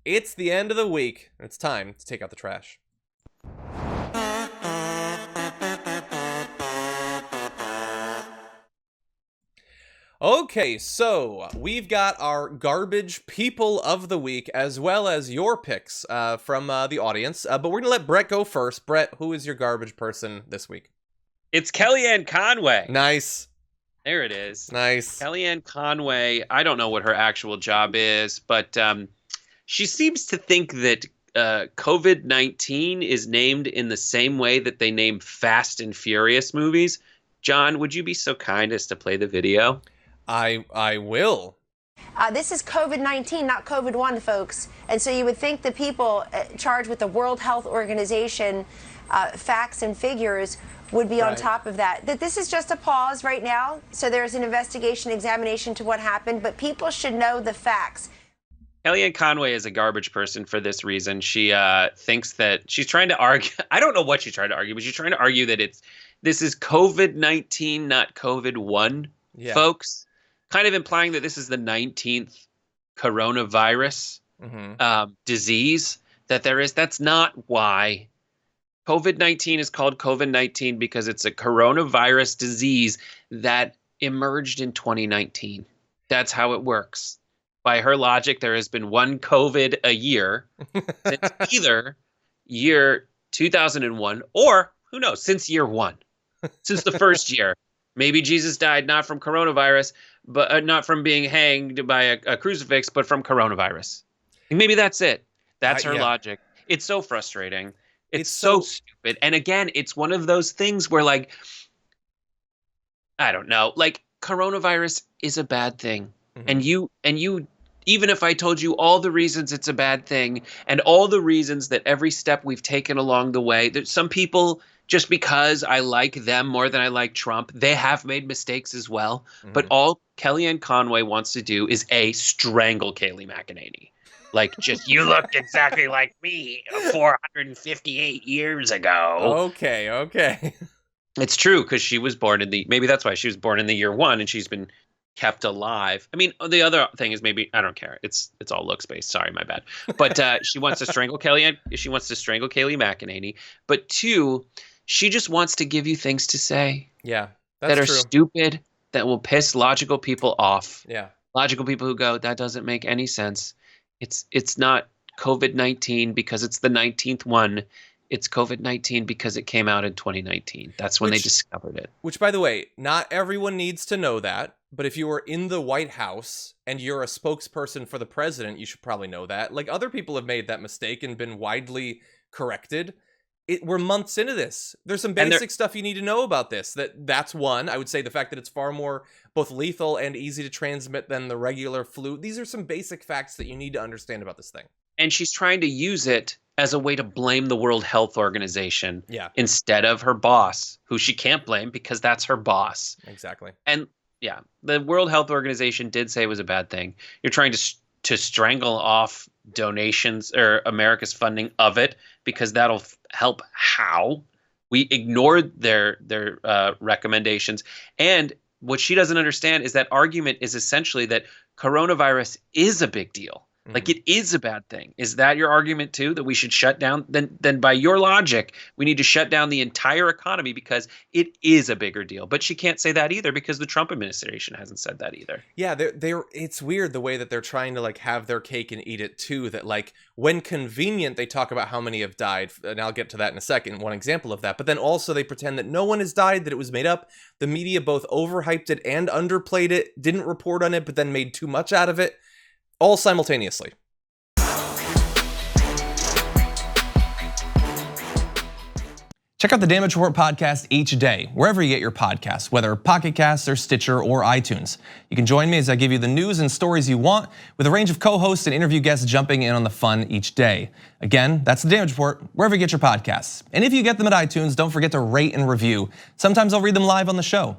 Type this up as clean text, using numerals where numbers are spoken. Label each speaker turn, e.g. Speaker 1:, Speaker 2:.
Speaker 1: It's the end of the week. It's time to take out the trash. Okay, so we've got our garbage people of the week, as well as your picks from the audience. But we're going to let Brett go first. Brett, who is your garbage person this week?
Speaker 2: It's Kellyanne Conway.
Speaker 1: Nice.
Speaker 2: There it is.
Speaker 1: Nice.
Speaker 2: Kellyanne Conway, I don't know what her actual job is, but she seems to think that COVID-19 is named in the same way that they name Fast and Furious movies. John, would you be so kind as to play the video?
Speaker 1: I will.
Speaker 3: This is COVID-19, not COVID-1, folks. And so you would think the people charged with the World Health Organization facts and figures would be on top of that. That this is just a pause right now. So there's an investigation, examination to what happened, but people should know the facts.
Speaker 2: Kellyanne Conway is a garbage person for this reason. She thinks that she's trying to argue. I don't know what she's trying to argue, but she's trying to argue that this is COVID-19, not COVID-1, folks. Kind of implying that this is the 19th coronavirus disease that there is. That's not why. COVID-19 is called COVID-19 because it's a coronavirus disease that emerged in 2019. That's how it works. By her logic, there has been one COVID a year since either year 2001 or, who knows, since year one, since the first year. Maybe Jesus died not from coronavirus, but not from being hanged by a crucifix, but from coronavirus. Maybe that's it. That's her logic. It's so frustrating. It's so stupid. And again, it's one of those things where, like, I don't know, like, coronavirus is a bad thing. And you, even if I told you all the reasons it's a bad thing and all the reasons that every step we've taken along the way, that some people, just because I like them more than I like Trump, they have made mistakes as well. But all Kellyanne Conway wants to do is strangle Kayleigh McEnany. Like, just, you looked exactly like me 458 years ago.
Speaker 1: Okay.
Speaker 2: It's true, because she was born maybe that's why she was born in the year one and she's been kept alive. I mean, the other thing is maybe, I don't care. It's all looks based. Sorry, my bad. But she wants to strangle Kayleigh McEnany. But two, she just wants to give you things to say.
Speaker 1: Yeah,
Speaker 2: that are stupid, that will piss logical people off.
Speaker 1: Yeah.
Speaker 2: Logical people who go, that doesn't make any sense. It's not COVID-19 because it's the 19th one. It's COVID-19 because it came out in 2019. That's when they discovered it.
Speaker 1: Which, by the way, not everyone needs to know that. But if you were in the White House and you're a spokesperson for the president, you should probably know that. Like, other people have made that mistake and been widely corrected. We're months into this. There's some basic stuff you need to know about this. That's one. I would say the fact that it's far more both lethal and easy to transmit than the regular flu. These are some basic facts that you need to understand about this thing. And
Speaker 2: she's trying to use it as a way to blame the World Health Organization
Speaker 1: instead
Speaker 2: of her boss, who she can't blame because that's her boss.
Speaker 1: Exactly.
Speaker 2: And yeah, the World Health Organization did say it was a bad thing. You're trying to strangle off donations or America's funding of it because that'll help how? We ignored their recommendations. And what she doesn't understand is that argument is essentially that coronavirus is a big deal. Like, it is a bad thing. Is that your argument too, that we should shut down? Then by your logic, we need to shut down the entire economy because it is a bigger deal. But she can't say that either because the Trump administration hasn't said that either.
Speaker 1: Yeah, it's weird the way that they're trying to, like, have their cake and eat it too. That, like, when convenient, they talk about how many have died. And I'll get to that in a second, one example of that. But then also they pretend that no one has died, that it was made up. The media both overhyped it and underplayed it, didn't report on it, but then made too much out of it. All simultaneously.
Speaker 4: Check out the Damage Report podcast each day, wherever you get your podcasts, whether Pocket Casts or Stitcher or iTunes. You can join me as I give you the news and stories you want, with a range of co-hosts and interview guests jumping in on the fun each day. Again, that's the Damage Report, wherever you get your podcasts. And if you get them at iTunes, don't forget to rate and review. Sometimes I'll read them live on the show.